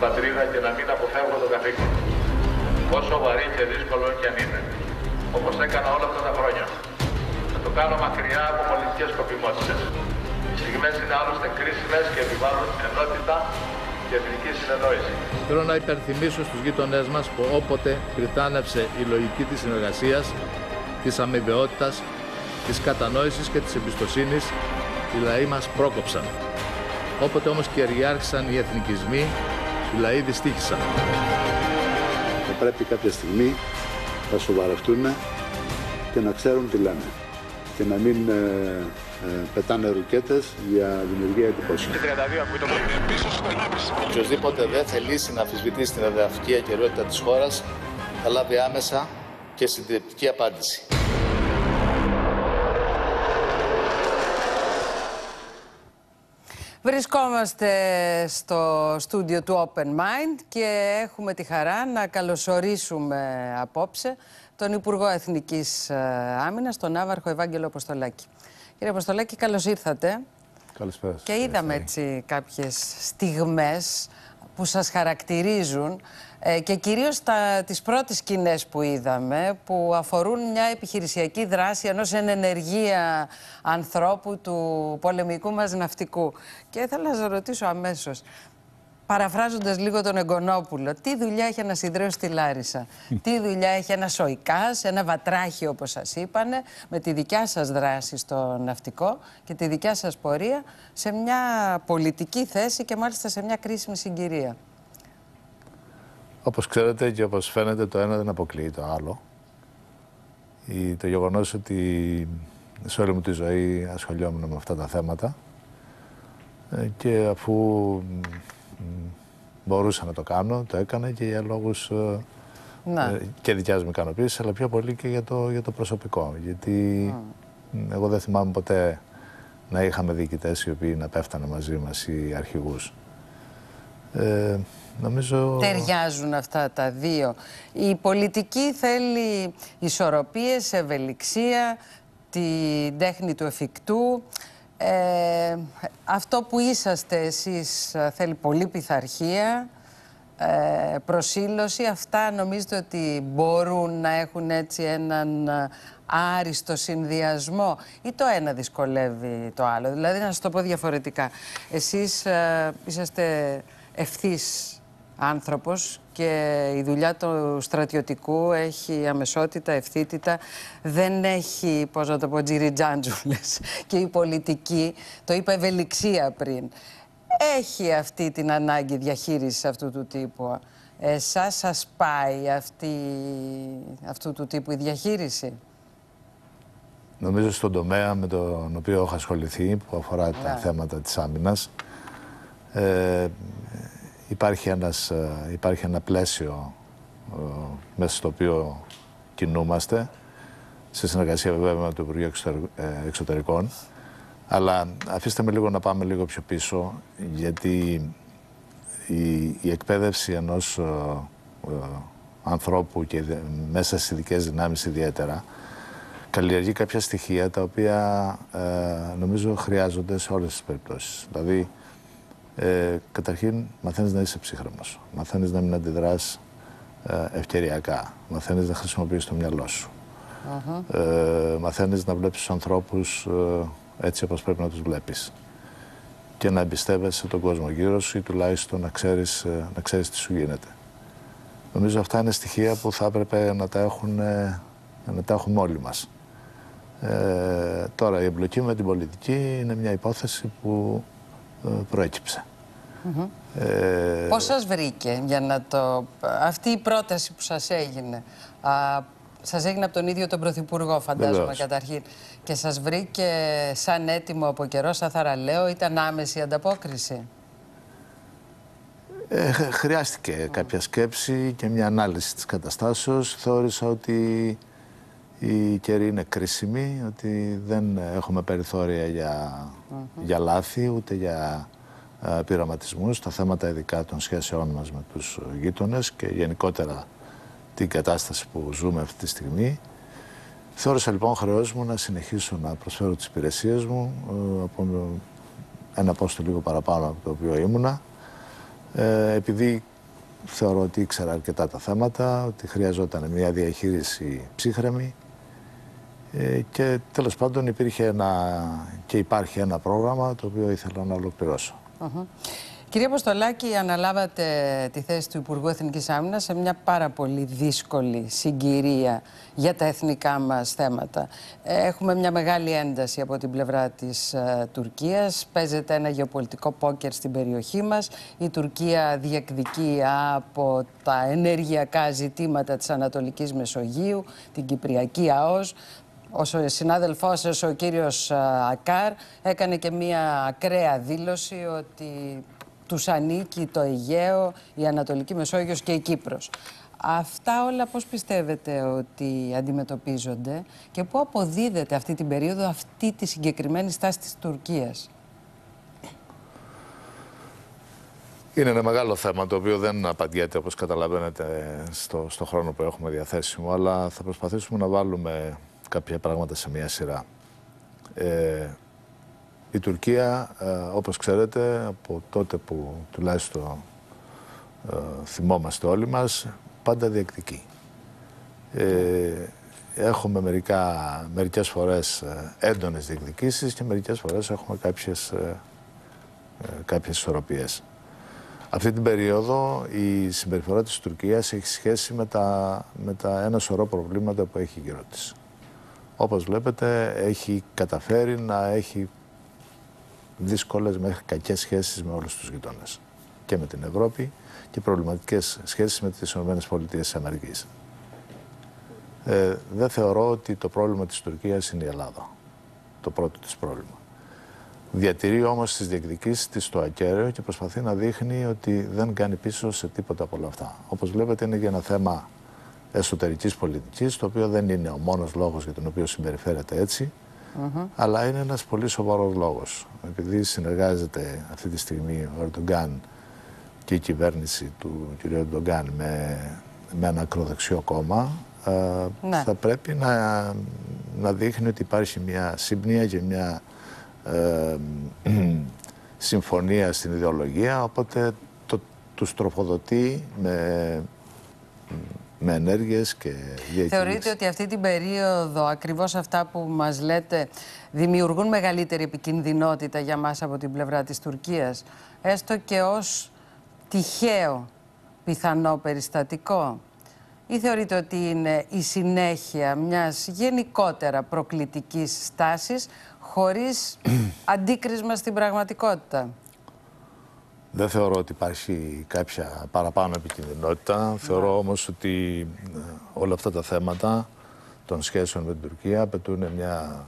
πατρίδα και να μην αποφεύγω το καθήκον. Όσο βαρύ και δύσκολο και αν είναι, όπως έκανα όλα αυτά τα χρόνια. Θα το κάνω μακριά από πολιτικές σκοπιμότητες. Οι στιγμές είναι άλλωστε κρίσιμες και επιβάλλουν ενότητα και εθνική συνεννόηση. Θέλω να υπενθυμίσω στους γείτονές μας που όποτε πριτάνευσε η λογική της συνεργασίας, της αμοιβαιότητας, της κατανόησης και της εμπιστοσύνης, οι λαοί μας πρόκοψαν. Όποτε όμως κυριάρχησαν οι εθνικισμοί, οι λαοί δυστύχησαν. Θα πρέπει κάποια στιγμή να σοβαρευτούν και να ξέρουν τι λένε και να μην πετάνε ρουκέτες για δημιουργία εντυπώσεων. Οποιοςδήποτε δεν θελήσει να αμφισβητήσει την εδαφική ακεραιότητα της χώρας θα λάβει άμεσα και συντριπτική απάντηση. Βρισκόμαστε στο στούντιο του Open Mind και έχουμε τη χαρά να καλωσορίσουμε απόψε τον Υπουργό Εθνικής Άμυνας, τον Ναύαρχο Ευάγγελο Αποστολάκη. Κύριε Αποστολάκη, καλώς ήρθατε. Καλησπέρα. Και είδαμε έτσι κάποιες στιγμές που σας χαρακτηρίζουν και κυρίως τις πρώτες σκηνές που είδαμε, που αφορούν μια επιχειρησιακή δράση ενός εν ενεργεία ανθρώπου του πολεμικού μας ναυτικού. Και ήθελα να σας ρωτήσω αμέσως, παραφράζοντας λίγο τον Εγκονόπουλο, τι δουλειά έχει ένας Ιδραίος στη Λάρισα, τι δουλειά έχει ένας Σοϊκάς, ένα Βατράχι όπως σας είπανε, με τη δικιά σας δράση στο ναυτικό και τη δικιά σας πορεία σε μια πολιτική θέση και μάλιστα σε μια κρίσιμη συγκυρία. Όπως ξέρετε και όπως φαίνεται, το ένα δεν αποκλείει το άλλο. Το γεγονός ότι σε όλη μου τη ζωή ασχολιόμουν με αυτά τα θέματα και αφού μπορούσα να το κάνω, το έκανα και για λόγους και δικιάς μου ικανοποίησης, αλλά πιο πολύ και για το προσωπικό. Γιατί εγώ δεν θυμάμαι ποτέ να είχαμε διοικητές οι οποίοι να πέφτανε μαζί μας ή αρχηγούς. Νομίζω... Ταιριάζουν αυτά τα δύο. Η πολιτική θέλει ισορροπίες, ευελιξία, την τέχνη του εφικτού. Αυτό που είσαστε εσείς θέλει πολύ πειθαρχία, προσήλωση. Αυτά νομίζετε ότι μπορούν να έχουν έτσι έναν άριστο συνδυασμό ή το ένα δυσκολεύει το άλλο? Δηλαδή, να σας το πω διαφορετικά. Εσείς είσαστε ευθύς άνθρωπος και η δουλειά του στρατιωτικού έχει αμεσότητα, ευθύτητα, δεν έχει, πώς να το πω, τζιριτζάντζουλες. Και η πολιτική, το είπα ευελιξία πριν, έχει αυτή την ανάγκη διαχείρισης αυτού του τύπου. Εσάς σας πάει αυτού του τύπου η διαχείριση? Νομίζω στον τομέα με τον οποίο έχω ασχοληθεί, που αφορά τα θέματα της άμυνας, υπάρχει ένα πλαίσιο μέσα στο οποίο κινούμαστε, σε συνεργασία βέβαια με το Υπουργείο Εξωτερικών. Αλλά αφήστε με λίγο να πάμε λίγο πιο πίσω, γιατί η εκπαίδευση ενός ανθρώπου και μέσα στις ειδικές δυνάμεις ιδιαίτερα καλλιεργεί κάποια στοιχεία τα οποία νομίζω χρειάζονται σε όλες τις περιπτώσεις. Δηλαδή, καταρχήν μαθαίνεις να είσαι ψύχρεμος, μαθαίνεις να μην αντιδράς ευκαιριακά, μαθαίνεις να χρησιμοποιείς το μυαλό σου, μαθαίνεις να βλέπεις τους ανθρώπους έτσι όπως πρέπει να τους βλέπεις και να εμπιστεύεσαι τον κόσμο γύρω σου ή τουλάχιστον να ξέρεις τι σου γίνεται. Νομίζω αυτά είναι στοιχεία που θα έπρεπε να τα έχουμε όλοι μας. Τώρα η εμπλοκή με την πολιτική είναι μια υπόθεση που προέκυψε. Πώς σας βρήκε αυτή η πρόταση που σας έγινε? Σας έγινε από τον ίδιο τον Πρωθυπουργό, φαντάζομαι, καταρχήν. Και σας βρήκε σαν έτοιμο από καιρό, σαν θαραλέο, ήταν άμεση ανταπόκριση? Χρειάστηκε κάποια σκέψη και μια ανάλυση της καταστάσεως. Θεώρησα ότι η καιρή είναι κρίσιμη, ότι δεν έχουμε περιθώρια για λάθη, ούτε για πειραματισμούς. Τα θέματα ειδικά των σχέσεών μας με τους γείτονες και γενικότερα την κατάσταση που ζούμε αυτή τη στιγμή. Θεώρησα λοιπόν χρεός μου να συνεχίσω να προσφέρω τις υπηρεσίες μου από ένα πόστο λίγο παραπάνω από το οποίο ήμουνα, επειδή θεωρώ ότι ήξερα αρκετά τα θέματα, ότι χρειαζόταν μια διαχείριση ψύχρεμη και τέλος πάντων υπήρχε και υπάρχει ένα πρόγραμμα το οποίο ήθελα να ολοκληρώσω. Κύριε Αποστολάκη, αναλάβατε τη θέση του Υπουργού Εθνικής Άμυνας σε μια πάρα πολύ δύσκολη συγκυρία για τα εθνικά μας θέματα. Έχουμε μια μεγάλη ένταση από την πλευρά της Τουρκίας. Παίζεται ένα γεωπολιτικό πόκερ στην περιοχή μας. Η Τουρκία διεκδικεί από τα ενεργειακά ζητήματα της Ανατολικής Μεσογείου, την Κυπριακή ΑΟΣ. Ο συνάδελφός σας, ο κύριος Ακάρ, έκανε και μια ακραία δήλωση ότι τους ανήκει το Αιγαίο, η Ανατολική Μεσόγειος και η Κύπρος. Αυτά όλα πώς πιστεύετε ότι αντιμετωπίζονται και πού αποδίδεται αυτή την περίοδο αυτή τη συγκεκριμένη στάση της Τουρκίας? Είναι ένα μεγάλο θέμα το οποίο δεν απαντιέται, όπως καταλαβαίνετε, στο χρόνο που έχουμε διαθέσιμο, αλλά θα προσπαθήσουμε να βάλουμε κάποια πράγματα σε μια σειρά. Η Τουρκία, όπως ξέρετε, από τότε που τουλάχιστον θυμόμαστε όλοι μας, πάντα διεκδικεί. Έχουμε μερικές φορές έντονες διεκδικήσεις και μερικές φορές έχουμε κάποιες ισορροπίες. Αυτή την περίοδο η συμπεριφορά της Τουρκίας έχει σχέση με τα ένα σωρό προβλήματα που έχει γύρω της. Όπως βλέπετε, έχει καταφέρει να έχει δύσκολες μέχρι κακές σχέσεις με όλους τους γειτόνες. Και με την Ευρώπη και προβληματικές σχέσεις με τις ΗΠΑ. Δεν θεωρώ ότι το πρόβλημα της Τουρκίας είναι η Ελλάδα. Το πρώτο της πρόβλημα. Διατηρεί όμως τις διεκδικήσεις της στο ακέραιο και προσπαθεί να δείχνει ότι δεν κάνει πίσω σε τίποτα από όλα αυτά. Όπως βλέπετε, είναι για ένα θέμα εσωτερικής πολιτικής, το οποίο δεν είναι ο μόνος λόγος για τον οποίο συμπεριφέρεται έτσι, αλλά είναι ένας πολύ σοβαρός λόγος. Επειδή συνεργάζεται αυτή τη στιγμή ο Ερντογκάν και η κυβέρνηση του κ. Ερντογκάν με ένα ακροδεξιό κόμμα, θα πρέπει να δείχνει ότι υπάρχει μια σύμπνοια και μια συμφωνία στην ιδεολογία, οπότε τους τροφοδοτεί με ενέργειες και διακηρύξεις. Θεωρείτε ότι αυτή την περίοδο, ακριβώς αυτά που μας λέτε, δημιουργούν μεγαλύτερη επικινδυνότητα για μας από την πλευρά της Τουρκίας, έστω και ως τυχαίο πιθανό περιστατικό? Ή θεωρείτε ότι είναι η συνέχεια μιας γενικότερα προκλητικής στάσης χωρίς αντίκρισμα στην πραγματικότητα? Δεν θεωρώ ότι υπάρχει κάποια παραπάνω επικινδυνότητα. Θεωρώ όμως ότι όλα αυτά τα θέματα των σχέσεων με την Τουρκία απαιτούν μια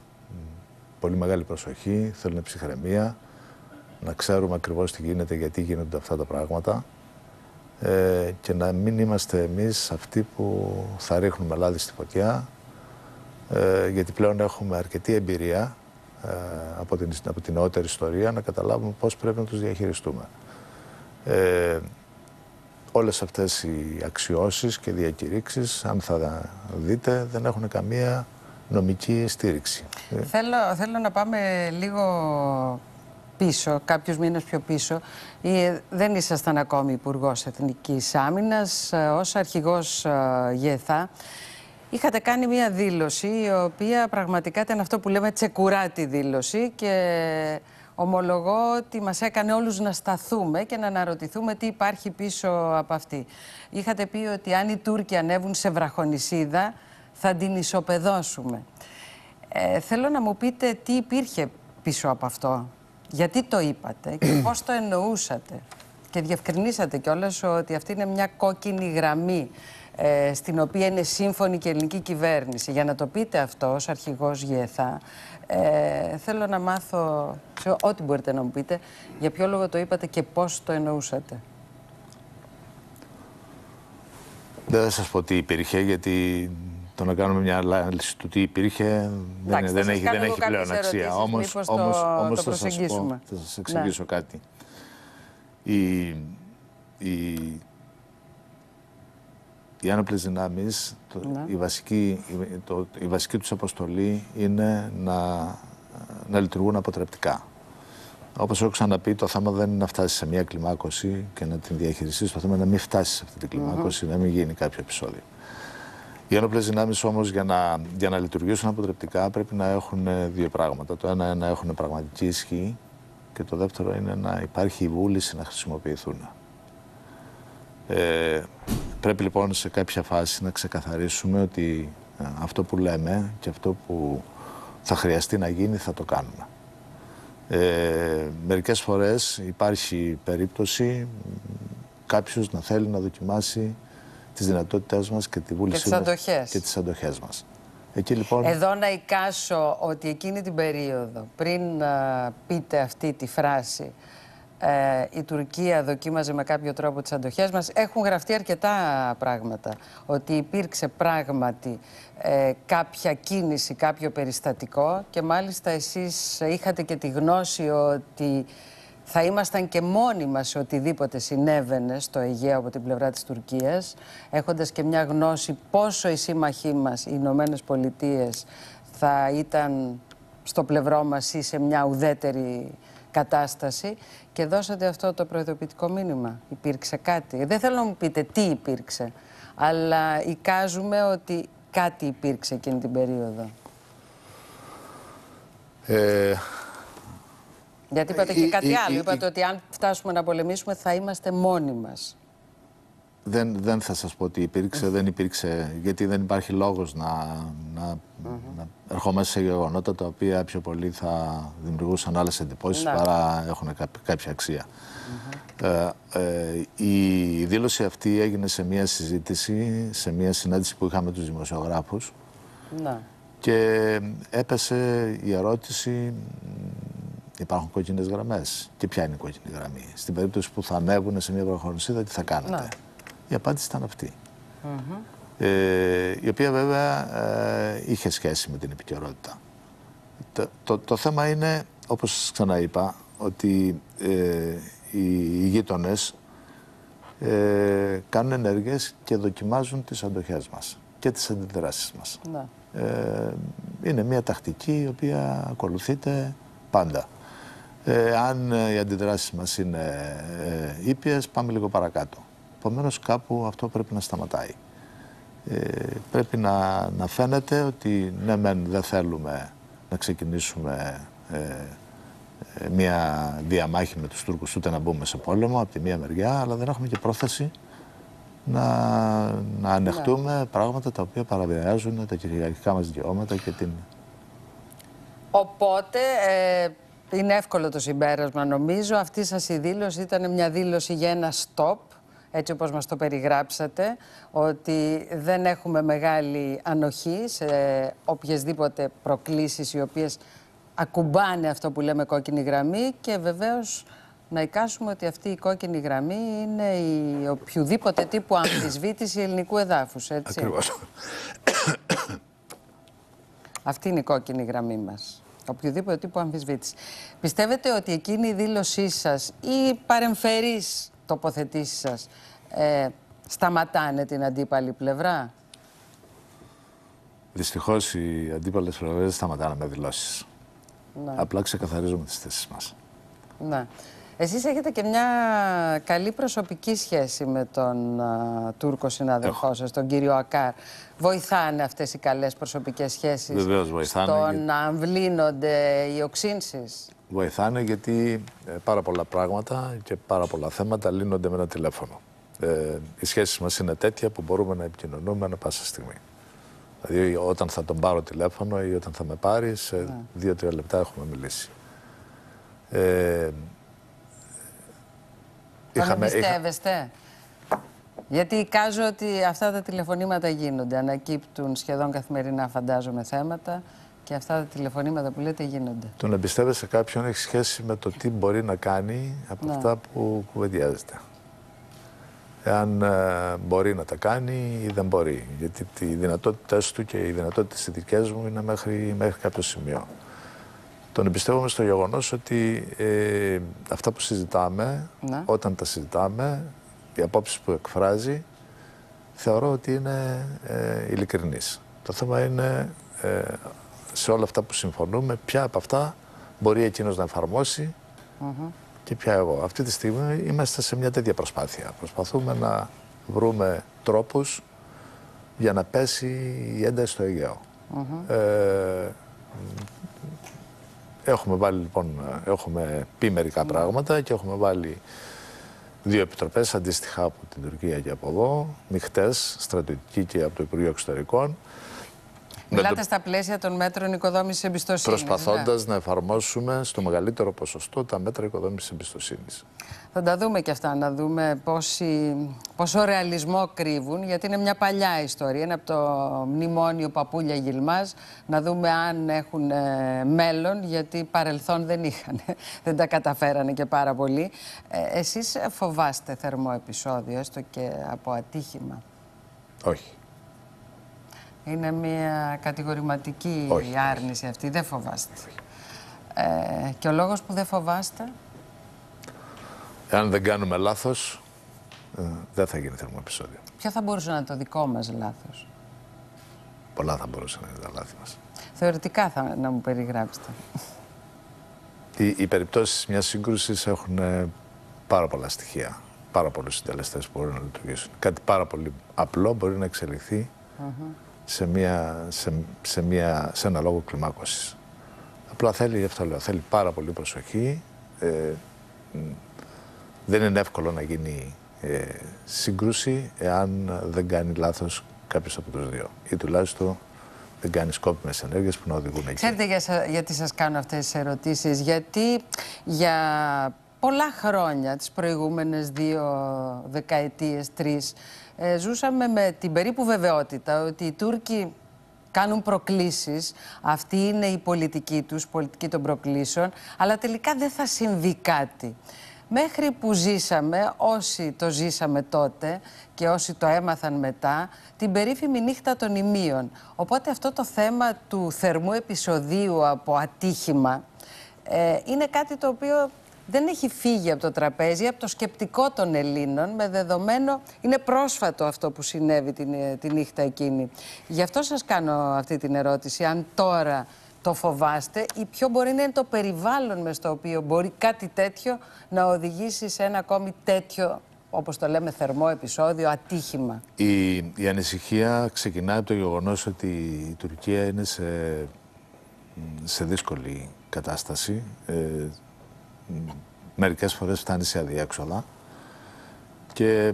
πολύ μεγάλη προσοχή, θέλουν ψυχραιμία, να ξέρουμε ακριβώς τι γίνεται, γιατί γίνονται αυτά τα πράγματα και να μην είμαστε εμείς αυτοί που θα ρίχνουμε λάδι στη φωτιά, γιατί πλέον έχουμε αρκετή εμπειρία από την νεότερη ιστορία να καταλάβουμε πώς πρέπει να τους διαχειριστούμε. Όλες αυτές οι αξιώσεις και διακηρύξεις, αν θα δείτε, δεν έχουν καμία νομική στήριξη. Θέλω να πάμε λίγο πίσω, κάποιους μήνες πιο πίσω. Δεν ήσασταν ακόμη Υπουργός Εθνικής Άμυνας. Ως αρχηγός ΓΕΘΑ είχατε κάνει μία δήλωση, η οποία πραγματικά ήταν αυτό που λέμε τσεκουράτη δήλωση, και ομολογώ ότι μας έκανε όλους να σταθούμε και να αναρωτηθούμε τι υπάρχει πίσω από αυτή. Είχατε πει ότι αν οι Τούρκοι ανέβουν σε βραχονησίδα θα την ισοπεδώσουμε. Θέλω να μου πείτε τι υπήρχε πίσω από αυτό, γιατί το είπατε και πώς το εννοούσατε. Και διευκρινίσατε κιόλας ότι αυτή είναι μια κόκκινη γραμμή στην οποία είναι σύμφωνη και η ελληνική κυβέρνηση. Για να το πείτε αυτό ως αρχηγός ΓΕΘΑ, θέλω να μάθω, ό,τι μπορείτε να μου πείτε, για ποιο λόγο το είπατε και πώς το εννοούσατε. Δεν θα σας πω τι υπήρχε, γιατί το να κάνουμε μια ανάλυση του τι υπήρχε δεν έχει πλέον αξία. Όμως θα σας εξηγήσω κάτι. Οι άνοπλες δυνάμεις, η βασική τους αποστολή είναι να λειτουργούν αποτρεπτικά. Όπως έχω ξαναπεί, το θέμα δεν είναι να φτάσει σε μια κλιμάκωση και να την διαχειριστείς. Το θέμα είναι να μην φτάσει σε αυτή την κλιμάκωση, να μην γίνει κάποιο επεισόδιο. Οι ένοπλες δυνάμεις όμως για να λειτουργήσουν αποτρεπτικά πρέπει να έχουν δύο πράγματα. Το ένα είναι να έχουν πραγματική ισχύ και το δεύτερο είναι να υπάρχει η βούληση να χρησιμοποιηθούν. Πρέπει λοιπόν σε κάποια φάση να ξεκαθαρίσουμε ότι αυτό που λέμε και αυτό που θα χρειαστεί να γίνει θα το κάνουμε. Μερικές φορές υπάρχει περίπτωση κάποιος να θέλει να δοκιμάσει τις δυνατότητές μας και τη βούλησή μας και τις αντοχές μας. Εκεί, λοιπόν... Εδώ να εικάσω ότι εκείνη την περίοδο, πριν πείτε αυτή τη φράση, η Τουρκία δοκίμαζε με κάποιο τρόπο τις αντοχές μας, έχουν γραφτεί αρκετά πράγματα. Ότι υπήρξε πράγματι κάποια κίνηση, κάποιο περιστατικό και μάλιστα εσείς είχατε και τη γνώση ότι θα ήμασταν και μόνοι μας σε οτιδήποτε συνέβαινε στο Αιγαίο από την πλευρά της Τουρκίας, έχοντας και μια γνώση πόσο οι σύμμαχοί μας, οι Ηνωμένες Πολιτείες, θα ήταν στο πλευρό μας ή σε μια ουδέτερη κατάσταση και δώσατε αυτό το προειδοποιητικό μήνυμα. Υπήρξε κάτι. Δεν θέλω να μου πείτε τι υπήρξε, αλλά εικάζουμε ότι κάτι υπήρξε εκείνη την περίοδο. Γιατί είπατε και κάτι άλλο. Είπατε ότι αν φτάσουμε να πολεμήσουμε θα είμαστε μόνοι μας. Δεν θα σας πω τι υπήρξε, δεν υπήρξε, γιατί δεν υπάρχει λόγος να ερχόμαστε σε γεγονότα τα οποία πιο πολύ θα δημιουργούσαν άλλες εντυπώσεις παρά έχουν κάποια αξία. Η δήλωση αυτή έγινε σε μια συζήτηση, σε μια συνάντηση που είχαμε τους δημοσιογράφους και έπεσε η ερώτηση: υπάρχουν κόκκινες γραμμές? Και ποια είναι η κόκκινη γραμμή? Στην περίπτωση που θα ανέβουν σε μια βροχονισίδα, τι θα κάνετε? Η απάντηση ήταν αυτή. Η οποία βέβαια είχε σχέση με την επικαιρότητα. Το θέμα είναι, όπως σας ξαναείπα, ότι οι γείτονες κάνουν ενέργειες και δοκιμάζουν τις αντοχές μας και τις αντιδράσεις μας. Είναι μια τακτική η οποία ακολουθείται πάντα. Αν οι αντιδράσεις μας είναι ήπιες, πάμε λίγο παρακάτω. Επομένως κάπου αυτό πρέπει να σταματάει. Πρέπει να φαίνεται ότι ναι μεν δεν θέλουμε να ξεκινήσουμε μια διαμάχη με τους Τούρκους, ούτε να μπούμε σε πόλεμο από τη μία μεριά, αλλά δεν έχουμε και πρόθεση να ανεχτούμε πράγματα τα οποία παραβιάζουν τα κυριαρχικά μας δικαιώματα και την... Οπότε είναι εύκολο το συμπέρασμα, νομίζω. Αυτή σας η δήλωση ήταν μια δήλωση για ένα stop, έτσι όπως μας το περιγράψατε, ότι δεν έχουμε μεγάλη ανοχή σε οποιασδήποτε προκλήσεις οι οποίες ακουμπάνε αυτό που λέμε κόκκινη γραμμή και βεβαίως να εικάσουμε ότι αυτή η κόκκινη γραμμή είναι η οποιοδήποτε τύπου αμφισβήτηση ελληνικού εδάφους, έτσι. Ακριβώς. Αυτή είναι η κόκκινη γραμμή μας. Οποιοδήποτε τύπου αμφισβήτηση. Πιστεύετε ότι εκείνη η δήλωσή σας ή οι παρεμφερείς τοποθετήσεις σας σταματάνε την αντίπαλη πλευρά? Δυστυχώς οι αντίπαλες πλευρές δεν σταματάνε με δηλώσεις. Απλά ξεκαθαρίζουμε τις θέσεις μας. Εσείς έχετε και μια καλή προσωπική σχέση με τον Τούρκο συνάδελφό σας, τον κύριο Ακάρ. Βοηθάνε αυτές οι καλές προσωπικές σχέσεις? Βεβαίως βοηθάνε. Στο να αμβλύνονται οι οξύνσεις? Βοηθάνε γιατί πάρα πολλά πράγματα και πάρα πολλά θέματα λύνονται με ένα τηλέφωνο. Οι σχέσεις μας είναι τέτοια που μπορούμε να επικοινωνούμε ανά πάσα στιγμή. Δηλαδή όταν θα τον πάρω τηλέφωνο ή όταν θα με πάρει, σε 2-3 λεπτά έχουμε μιλήσει. Τον εμπιστεύεστε? Γιατί εικάζω ότι αυτά τα τηλεφωνήματα γίνονται, ανακύπτουν σχεδόν καθημερινά, φαντάζομαι, θέματα και αυτά τα τηλεφωνήματα που λέτε γίνονται. Τον εμπιστεύεσαι κάποιον έχει σχέση με το τι μπορεί να κάνει από αυτά που κουβεντιάζεται. Εάν μπορεί να τα κάνει ή δεν μπορεί. Γιατί οι δυνατότητες του και οι δυνατότητες οι δικές μου είναι μέχρι κάποιο σημείο. Τον εμπιστεύομαι στο γεγονός ότι αυτά που συζητάμε, όταν τα συζητάμε, οι απόψεις που εκφράζει, θεωρώ ότι είναι ειλικρινής. Το θέμα είναι σε όλα αυτά που συμφωνούμε, ποια από αυτά μπορεί εκείνος να εφαρμόσει Και πια εγώ. Αυτή τη στιγμή είμαστε σε μια τέτοια προσπάθεια. Προσπαθούμε να βρούμε τρόπους για να πέσει η ένταση στο Αιγαίο. Έχουμε βάλει, λοιπόν, έχουμε πει μερικά πράγματα και έχουμε βάλει 2 επιτροπές αντίστοιχα από την Τουρκία και από εδώ, μειχτές, στρατιωτική και από το Υπουργείο Εξωτερικών. Μιλάτε στα πλαίσια των μέτρων οικοδόμησης εμπιστοσύνης. Προσπαθώντας να εφαρμόσουμε στο μεγαλύτερο ποσοστό τα μέτρα οικοδόμησης εμπιστοσύνης. Θα τα δούμε και αυτά, να δούμε πόσο ρεαλισμό κρύβουν, γιατί είναι μια παλιά ιστορία. Είναι από το μνημόνιο Παπούλια Γιλμάς, να δούμε αν έχουν μέλλον, γιατί παρελθόν δεν είχαν. Δεν τα καταφέρανε και πάρα πολύ. Εσείς φοβάστε θερμό επεισόδιο, έστω και από ατύχημα? Όχι. Είναι μια κατηγορηματική άρνηση αυτή, δεν φοβάστε. Και ο λόγος που δεν φοβάστε? Εάν δεν κάνουμε λάθος, δεν θα γίνει θερμό επεισόδιο. Ποιο θα μπορούσε να είναι το δικό μας λάθος? Πολλά θα μπορούσαν να είναι τα λάθη μας. Θεωρητικά να μου περιγράψετε. Οι περιπτώσεις μιας σύγκρουσης έχουν πάρα πολλά στοιχεία, πάρα πολλούς συντελεστές που μπορούν να λειτουργήσουν. Κάτι πάρα πολύ απλό μπορεί να εξελιχθεί σε ένα λόγο κλιμάκωσης. Απλά θέλει πάρα πολύ προσοχή. Δεν είναι εύκολο να γίνει σύγκρουση εάν δεν κάνει λάθος κάποιος από τους δύο. Ή τουλάχιστον δεν κάνει σκόπιμες ενέργειες που να οδηγούν εκεί. Ξέρετε γιατί σας κάνω αυτές τις ερωτήσεις? Γιατί για πολλά χρόνια, τις προηγούμενες 2 δεκαετίες, 3, ζούσαμε με την περίπου βεβαιότητα ότι οι Τούρκοι κάνουν προκλήσεις, αυτή είναι η πολιτική τους, πολιτική των προκλήσεων, αλλά τελικά δεν θα συμβεί κάτι. Μέχρι που ζήσαμε, όσοι το ζήσαμε τότε και όσοι το έμαθαν μετά, την περίφημη νύχτα των ημείων. Οπότε αυτό το θέμα του θερμού επεισοδίου από ατύχημα είναι κάτι το οποίο δεν έχει φύγει από το τραπέζι, από το σκεπτικό των Ελλήνων, με δεδομένο, είναι πρόσφατο αυτό που συνέβη τη νύχτα εκείνη. Γι' αυτό σας κάνω αυτή την ερώτηση, αν τώρα το φοβάστε ή ποιο μπορεί να είναι το περιβάλλον μες στο οποίο μπορεί κάτι τέτοιο να οδηγήσει σε ένα ακόμη τέτοιο, όπως το λέμε, θερμό επεισόδιο, ατύχημα. Η ανησυχία ξεκινάει από το γεγονός ότι η Τουρκία είναι σε δύσκολη κατάσταση. Μερικές φορές φτάνει σε αδιέξοδα και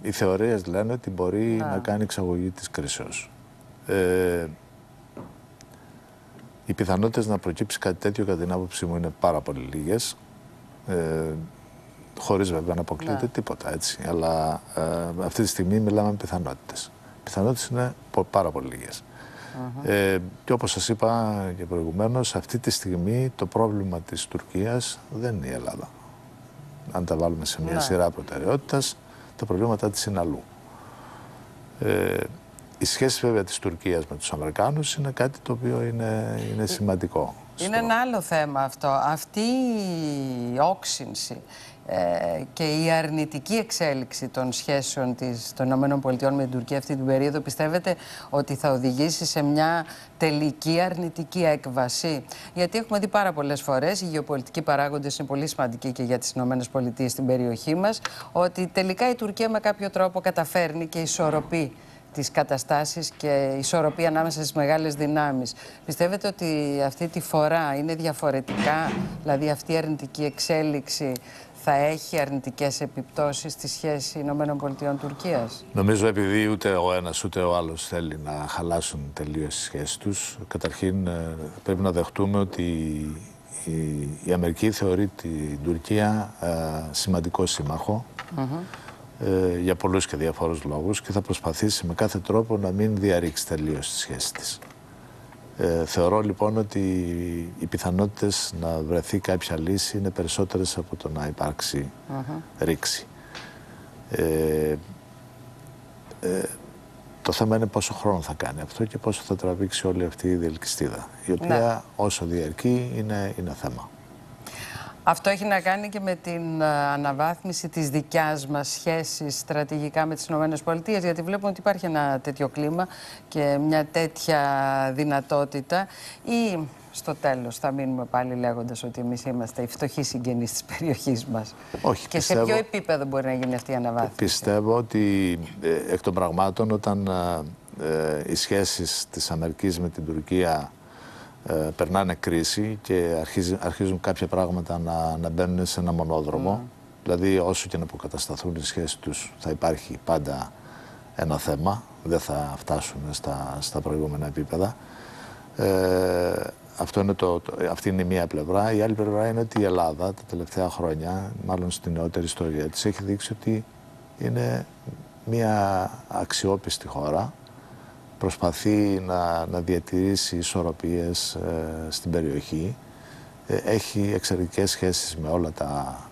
οι θεωρίες λένε ότι μπορεί να κάνει εξαγωγή της κρίσεως. Οι πιθανότητες να προκύψει κάτι τέτοιο, κατά την άποψή μου, είναι πάρα πολύ λίγες, χωρίς βέβαια να αποκλείεται τίποτα, έτσι. Αλλά αυτή τη στιγμή μιλάμε με πιθανότητες. Οι πιθανότητες είναι πάρα πολύ λίγες. Και όπως σας είπα και προηγουμένως, αυτή τη στιγμή το πρόβλημα της Τουρκίας δεν είναι η Ελλάδα. Αν τα βάλουμε σε μια σειρά προτεραιότητας, τα προβλήματά της είναι αλλού. Η σχέση βέβαια της Τουρκίας με τους Αμερικάνους είναι κάτι το οποίο είναι σημαντικό. Είναι ένα άλλο θέμα αυτό. Αυτή η όξυνση και η αρνητική εξέλιξη των σχέσεων των ΗΠΑ με την Τουρκία αυτή την περίοδο, πιστεύετε ότι θα οδηγήσει σε μια τελική αρνητική έκβαση? Γιατί έχουμε δει πάρα πολλές φορές, οι γεωπολιτικοί παράγοντες είναι πολύ σημαντικοί και για τις ΗΠΑ στην περιοχή μας, ότι τελικά η Τουρκία με κάποιο τρόπο καταφέρνει και ισορροπεί τις καταστάσεις και ισορροπία ανάμεσα στις μεγάλες δυνάμεις. Πιστεύετε ότι αυτή τη φορά είναι διαφορετικά, δηλαδή αυτή η αρνητική εξέλιξη θα έχει αρνητικές επιπτώσεις στη σχέση ΗΠΑ-Τουρκίας? Νομίζω επειδή ούτε ο ένας ούτε ο άλλος θέλει να χαλάσουν τελείως τις σχέσεις τους. Καταρχήν πρέπει να δεχτούμε ότι η Αμερική θεωρεί την Τουρκία σημαντικό σύμμαχο. Για πολλούς και διαφόρους λόγους και θα προσπαθήσει με κάθε τρόπο να μην διαρρήξει τελείως τις σχέσεις της. Θεωρώ λοιπόν ότι οι πιθανότητες να βρεθεί κάποια λύση είναι περισσότερες από το να υπάρξει ρήξη. Το θέμα είναι πόσο χρόνο θα κάνει αυτό και πόσο θα τραβήξει όλη αυτή η διελκυστίδα, η οποία όσο διαρκεί είναι θέμα. Αυτό έχει να κάνει και με την αναβάθμιση της δικιάς μας σχέσης στρατηγικά με τις ΗΠΑ, γιατί βλέπουμε ότι υπάρχει ένα τέτοιο κλίμα και μια τέτοια δυνατότητα, ή στο τέλος θα μείνουμε πάλι λέγοντας ότι εμείς είμαστε οι φτωχοί συγγενείς της περιοχής μας? Όχι, και σε ποιο επίπεδο μπορεί να γίνει αυτή η αναβάθμιση? Πιστεύω ότι εκ των πραγμάτων, όταν οι σχέσεις της Αμερικής με την Τουρκία περνάνε κρίση και αρχίζουν κάποια πράγματα να μπαίνουν σε ένα μονόδρομο, δηλαδή όσο και να αποκατασταθούν οι σχέσεις τους, θα υπάρχει πάντα ένα θέμα, δεν θα φτάσουν στα προηγούμενα επίπεδα. Αυτή είναι η μία πλευρά. Η άλλη πλευρά είναι ότι η Ελλάδα τα τελευταία χρόνια, μάλλον στην νεότερη ιστορία της, έχει δείξει ότι είναι μια αξιόπιστη χώρα. Προσπαθεί να διατηρήσει ισορροπίες στην περιοχή. Έχει εξαιρετικές σχέσεις με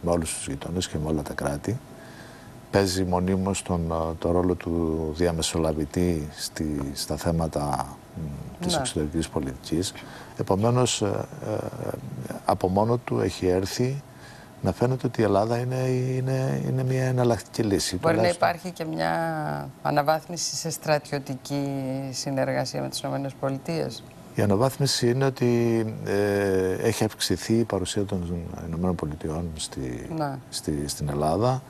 όλους τους γειτονές και με όλα τα κράτη. Παίζει μονίμως το ρόλο του διαμεσολαβητή στα θέματα της εξωτερικής πολιτικής. Επομένως, από μόνο του έχει έρθει να φαίνεται ότι η Ελλάδα είναι μια εναλλακτική λύση. Μπορεί να υπάρχει και μια αναβάθμιση σε στρατιωτική συνεργασία με τις ΗΠΑ. Η αναβάθμιση είναι ότι έχει αυξηθεί η παρουσία των ΗΠΑ στην Ελλάδα,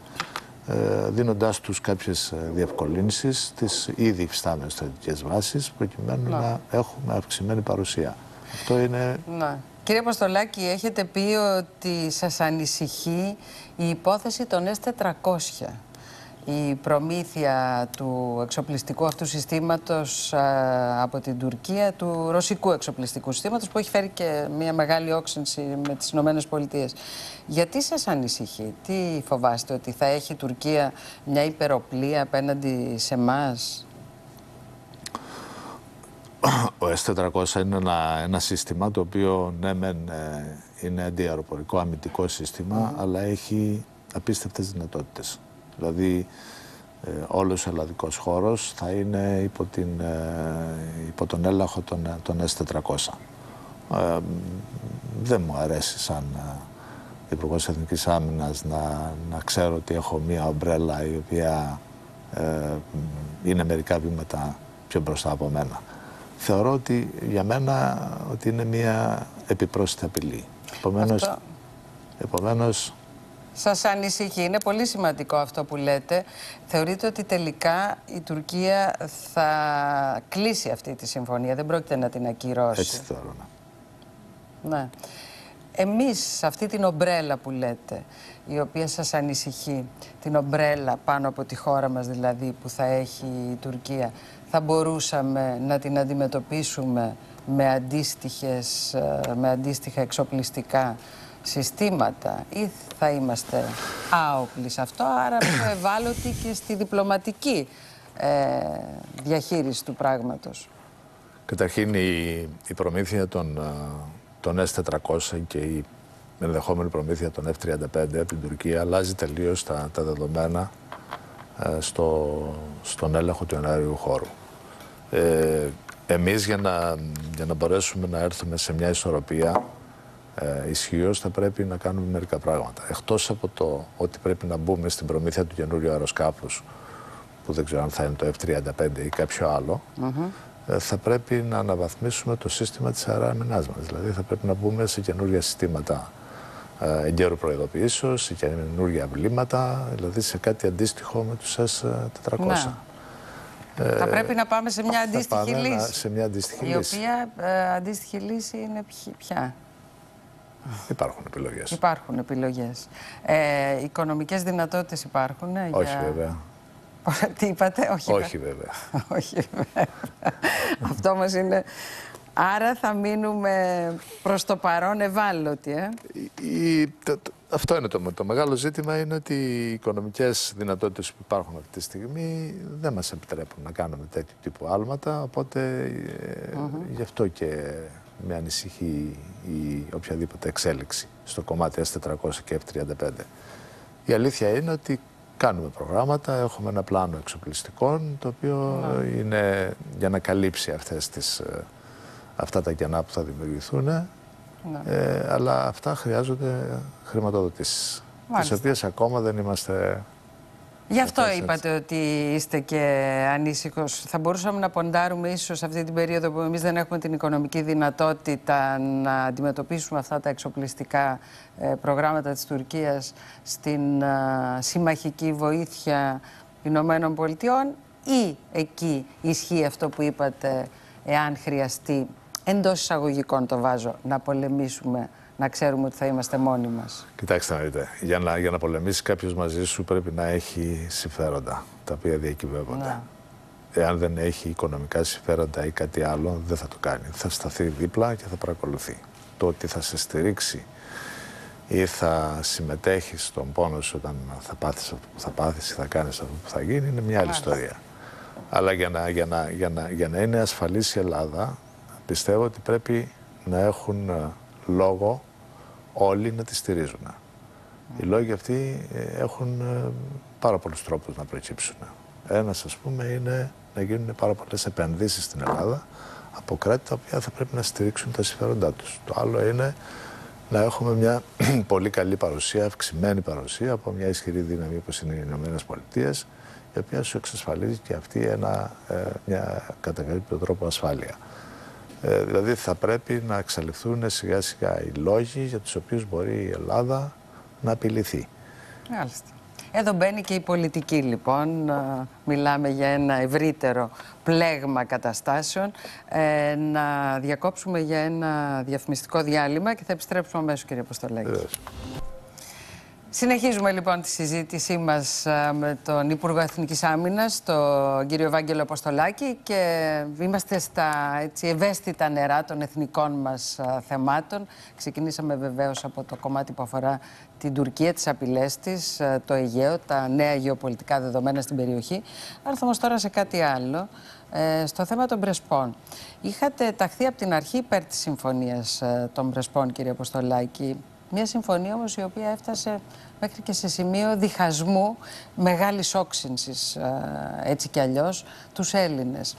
δίνοντάς τους κάποιες διευκολύνσεις στις ήδη υφιστάμενες στρατιωτικές βάσεις, προκειμένου να έχουμε αυξημένη παρουσία. Αυτό είναι... Κύριε Αποστολάκη, έχετε πει ότι σας ανησυχεί η υπόθεση των S-400. Η προμήθεια του εξοπλιστικού αυτού συστήματος από την Τουρκία, του ρωσικού εξοπλιστικού συστήματος, που έχει φέρει και μια μεγάλη όξυνση με τις ΗΠΑ. Γιατί σας ανησυχεί, τι φοβάστε, ότι θα έχει η Τουρκία μια υπεροπλία απέναντι σε εμάς? Ο S-400 είναι ένα σύστημα το οποίο είναι αντιαεροπορικό αμυντικό σύστημα, αλλά έχει απίστευτες δυνατότητες. Δηλαδή, όλος ο ελλαδικός χώρος θα είναι υπό τον έλεγχο των S-400. Δεν μου αρέσει σαν Υπουργός Εθνικής Άμυνας να ξέρω ότι έχω μία ομπρέλα η οποία είναι μερικά βήματα πιο μπροστά από μένα. Θεωρώ ότι για μένα ότι είναι μία επιπρόσθετη απειλή. Επομένως... Σας ανησυχεί, είναι πολύ σημαντικό αυτό που λέτε. Θεωρείτε ότι τελικά η Τουρκία θα κλείσει αυτή τη συμφωνία, δεν πρόκειται να την ακυρώσει? Έτσι θεωρώ, ναι. Εμείς, σε αυτή την ομπρέλα που λέτε, η οποία σας ανησυχεί, την ομπρέλα πάνω από τη χώρα μας δηλαδή που θα έχει η Τουρκία, θα μπορούσαμε να την αντιμετωπίσουμε με αντίστοιχα εξοπλιστικά συστήματα, ή θα είμαστε άοπλοι σε αυτό, άρα πιο ευάλωτοι και στη διπλωματική διαχείριση του πράγματος? Καταρχήν, η προμήθεια των S-400 και η ενδεχόμενη προμήθεια των F-35 από την Τουρκία αλλάζει τελείως τα δεδομένα στον έλεγχο του εναέριου χώρου. Εμείς για να μπορέσουμε να έρθουμε σε μια ισορροπία ισχύως, θα πρέπει να κάνουμε μερικά πράγματα. Εκτός από το ότι πρέπει να μπούμε στην προμήθεια του καινούριου αεροσκάφους, που δεν ξέρω αν θα είναι το F-35 ή κάποιο άλλο, θα πρέπει να αναβαθμίσουμε το σύστημα της αεροάμυνάς μας. Δηλαδή θα πρέπει να μπούμε σε καινούργια συστήματα εγκαίρου προειδοποιήσεως, σε καινούργια βλήματα, δηλαδή σε κάτι αντίστοιχο με τους S-400. Θα πρέπει να πάμε σε μια αντίστοιχη λύση. Σε μια αντίστοιχη η οποία αντίστοιχη λύση είναι ποια? Υπάρχουν επιλογές. Υπάρχουν επιλογές. Οικονομικές δυνατότητες υπάρχουν? Όχι βέβαια. Τι είπατε? Όχι βέβαια. Όχι βέβαια. Αυτό μας είναι... Άρα θα μείνουμε προς το παρόν ευάλωτοι, Αυτό είναι το μεγάλο ζήτημα, είναι ότι οι οικονομικές δυνατότητες που υπάρχουν αυτή τη στιγμή δεν μας επιτρέπουν να κάνουμε τέτοιου τύπου άλματα, οπότε γι' αυτό και με ανησυχεί η οποιαδήποτε εξέλιξη στο κομμάτι S-400 και F-35. Η αλήθεια είναι ότι κάνουμε προγράμματα, έχουμε ένα πλάνο εξοπλιστικών, το οποίο είναι για να καλύψει αυτά τα κενά που θα δημιουργηθούν Αλλά αυτά χρειάζονται χρηματοδοτήσεις, τις οποίες ακόμα δεν είμαστε... Γι' αυτό είπατε ότι είστε και ανήσυχος. Θα μπορούσαμε να ποντάρουμε ίσως αυτή την περίοδο που εμείς δεν έχουμε την οικονομική δυνατότητα να αντιμετωπίσουμε αυτά τα εξοπλιστικά προγράμματα της Τουρκίας στην συμμαχική βοήθεια Ηνωμένων Πολιτειών, ή εκεί ισχύει αυτό που είπατε, εάν χρειαστεί, εντός εισαγωγικών το βάζω, να πολεμήσουμε, να ξέρουμε ότι θα είμαστε μόνοι μας? Κοιτάξτε να δείτε, για να πολεμήσει κάποιος μαζί σου πρέπει να έχει συμφέροντα, τα οποία διακυβεύονται. Εάν δεν έχει οικονομικά συμφέροντα ή κάτι άλλο, δεν θα το κάνει. Θα σταθεί δίπλα και θα παρακολουθεί. Το ότι θα σε στηρίξει ή θα συμμετέχει στον πόνο σου όταν θα πάθεις αυτό που θα πάθεις ή θα κάνεις αυτό που θα γίνει, είναι μια άλλη ιστορία. Αλλά για να είναι ασφαλής η Ελλάδα, πιστεύω ότι πρέπει να έχουν λόγο όλοι να τη στηρίζουν. Οι λόγοι αυτοί έχουν πάρα πολλούς τρόπους να προκύψουν. Ένας, ας πούμε, είναι να γίνουν πάρα πολλές επενδύσεις στην Ελλάδα από κράτη τα οποία θα πρέπει να στηρίξουν τα συμφέροντά τους. Το άλλο είναι να έχουμε μια πολύ καλή παρουσία, αυξημένη παρουσία από μια ισχυρή δύναμη όπως είναι οι Ηνωμένες Πολιτείες, η οποία σου εξασφαλίζει και αυτή μια κατά κάποιο τρόπο ασφάλεια. Δηλαδή θα πρέπει να εξαλειφθούν σιγά σιγά οι λόγοι για τους οποίους μπορεί η Ελλάδα να απειληθεί. Μάλιστα. Εδώ μπαίνει και η πολιτική, λοιπόν. Μιλάμε για ένα ευρύτερο πλέγμα καταστάσεων. Να διακόψουμε για ένα διαφημιστικό διάλειμμα και θα επιστρέψουμε αμέσως, κύριε Αποστολάκη. Συνεχίζουμε λοιπόν τη συζήτησή μας με τον Υπουργό Εθνικής Άμυνας, τον κύριο Ευάγγελο Αποστολάκη, και είμαστε στα ευαίσθητα νερά των εθνικών μας θεμάτων. Ξεκινήσαμε βεβαίως από το κομμάτι που αφορά την Τουρκία, τις απειλές της, το Αιγαίο, τα νέα γεωπολιτικά δεδομένα στην περιοχή. Έρθω όμως τώρα σε κάτι άλλο, στο θέμα των Πρεσπών. Είχατε ταχθεί από την αρχή υπέρ της συμφωνίας των Πρεσπών, κύριε Αποστολάκη. Μια συμφωνία όμως η οποία έφτασε μέχρι και σε σημείο διχασμού, μεγάλης όξυνσης, έτσι κι αλλιώς, τους Έλληνες.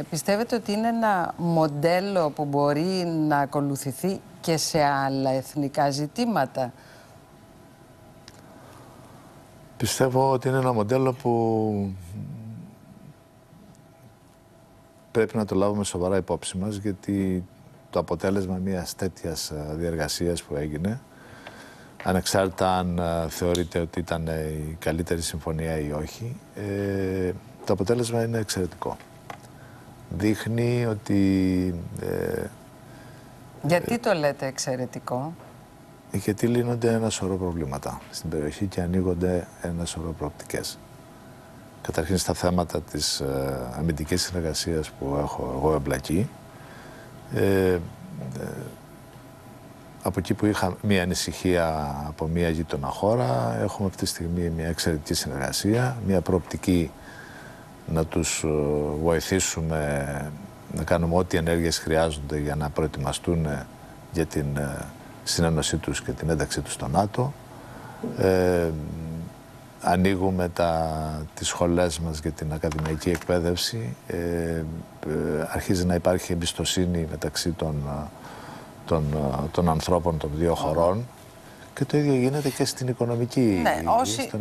Πιστεύετε ότι είναι ένα μοντέλο που μπορεί να ακολουθηθεί και σε άλλα εθνικά ζητήματα? Πιστεύω ότι είναι ένα μοντέλο που πρέπει να το λάβουμε σοβαρά υπόψη μας, γιατί το αποτέλεσμα μιας τέτοιας διεργασίας που έγινε, ανεξάρτητα αν θεωρείται ότι ήταν η καλύτερη συμφωνία ή όχι, το αποτέλεσμα είναι εξαιρετικό. Δείχνει ότι... Γιατί το λέτε εξαιρετικό? Γιατί λύνονται ένα σωρό προβλήματα στην περιοχή και ανοίγονται ένα σωρό προοπτικές. Καταρχήν στα θέματα της αμυντικής συνεργασίας που έχω εγώ εμπλακεί, από εκεί που είχα μία ανησυχία από μία γείτονα χώρα, έχουμε αυτή τη στιγμή μια εξαιρετική συνεργασία, μία προοπτική να τους βοηθήσουμε να κάνουμε ό,τι ενέργειες χρειάζονται για να προετοιμαστούν για την συνένωσή τους και την ένταξή τους στο ΝΑΤΟ. Ανοίγουμε τις σχολές μας για την ακαδημαϊκή εκπαίδευση. Αρχίζει να υπάρχει εμπιστοσύνη μεταξύ των ανθρώπων των δύο χωρών. Και το ίδιο γίνεται και στην οικονομική... Ναι,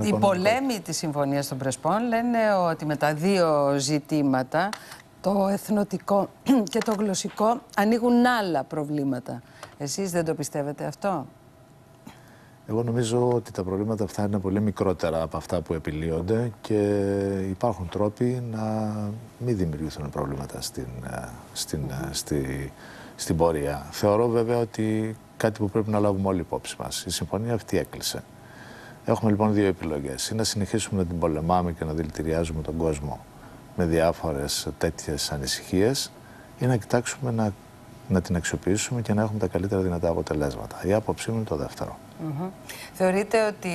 οι πολέμοι της Συμφωνίας των Πρεσπών λένε ότι με τα δύο ζητήματα, το εθνοτικό και το γλωσσικό, ανοίγουν άλλα προβλήματα. Εσείς δεν το πιστεύετε αυτό? Εγώ νομίζω ότι τα προβλήματα αυτά είναι πολύ μικρότερα από αυτά που επιλύονται και υπάρχουν τρόποι να μην δημιουργηθούν προβλήματα στην πορεία. Θεωρώ βέβαια ότι κάτι που πρέπει να λάβουμε όλοι υπόψη μας. Η συμφωνία αυτή έκλεισε. Έχουμε λοιπόν δύο επιλογές. Ή να συνεχίσουμε να την πολεμάμε και να δηλητηριάζουμε τον κόσμο με διάφορες τέτοιες ανησυχίες, ή να κοιτάξουμε να την αξιοποιήσουμε και να έχουμε τα καλύτερα δυνατά αποτελέσματα. Η άποψή μου είναι το δεύτερο. Θεωρείτε ότι,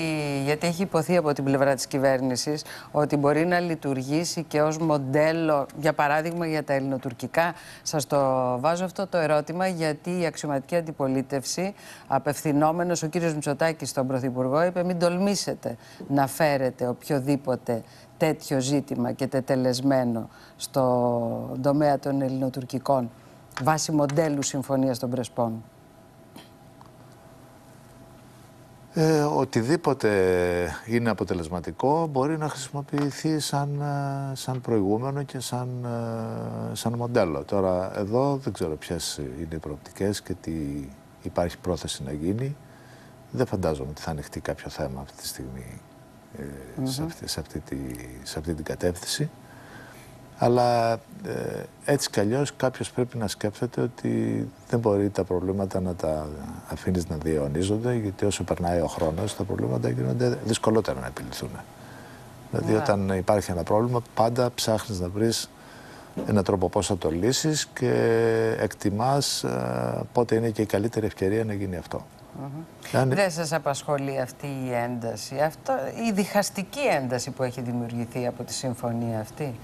γιατί έχει υποθεί από την πλευρά της κυβέρνησης, ότι μπορεί να λειτουργήσει και ως μοντέλο, για παράδειγμα, για τα ελληνοτουρκικά? Σας το βάζω αυτό το ερώτημα, γιατί η αξιωματική αντιπολίτευση, απευθυνόμενος ο κύριος Μητσοτάκης στον Πρωθυπουργό, είπε μην τολμήσετε να φέρετε οποιοδήποτε τέτοιο ζήτημα και τετελεσμένο στο τομέα των ελληνοτουρκικών βάσει μοντέλου συμφωνίας των Πρεσπών. Οτιδήποτε είναι αποτελεσματικό μπορεί να χρησιμοποιηθεί σαν προηγούμενο και σαν μοντέλο. Τώρα εδώ δεν ξέρω ποιες είναι οι προοπτικές και τι υπάρχει πρόθεση να γίνει. Δεν φαντάζομαι ότι θα ανοιχτεί κάποιο θέμα αυτή τη στιγμή σε αυτή την κατεύθυνση. Αλλά έτσι κι αλλιώς κάποιος πρέπει να σκέφτεται ότι δεν μπορεί τα προβλήματα να τα αφήνεις να διαιωνίζονται, γιατί όσο περνάει ο χρόνος τα προβλήματα γίνονται δυσκολότερα να επιληθούν. Δηλαδή όταν υπάρχει ένα πρόβλημα πάντα ψάχνεις να βρεις έναν τρόπο πώς θα το λύσεις και εκτιμάς πότε είναι και η καλύτερη ευκαιρία να γίνει αυτό. Δεν σας απασχολεί αυτή η ένταση, η διχαστική ένταση που έχει δημιουργηθεί από τη συμφωνία αυτή?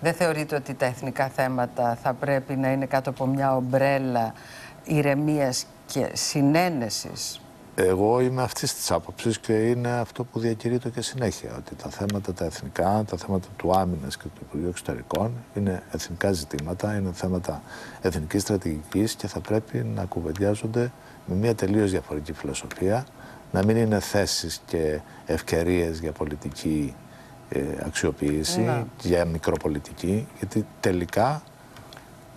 Δεν θεωρείτε ότι τα εθνικά θέματα θα πρέπει να είναι κάτω από μια ομπρέλα ηρεμίας και συνένεσης? Εγώ είμαι αυτής της άποψης και είναι αυτό που διακηρύττω και συνέχεια, ότι τα θέματα τα εθνικά, τα θέματα του Άμυνας και του Υπουργείου Εξωτερικών είναι εθνικά ζητήματα, είναι θέματα εθνικής στρατηγικής και θα πρέπει να κουβεντιάζονται με μια τελείως διαφορετική φιλοσοφία, να μην είναι θέσεις και ευκαιρίες για πολιτική αξιοποίηση, για μικροπολιτική, γιατί τελικά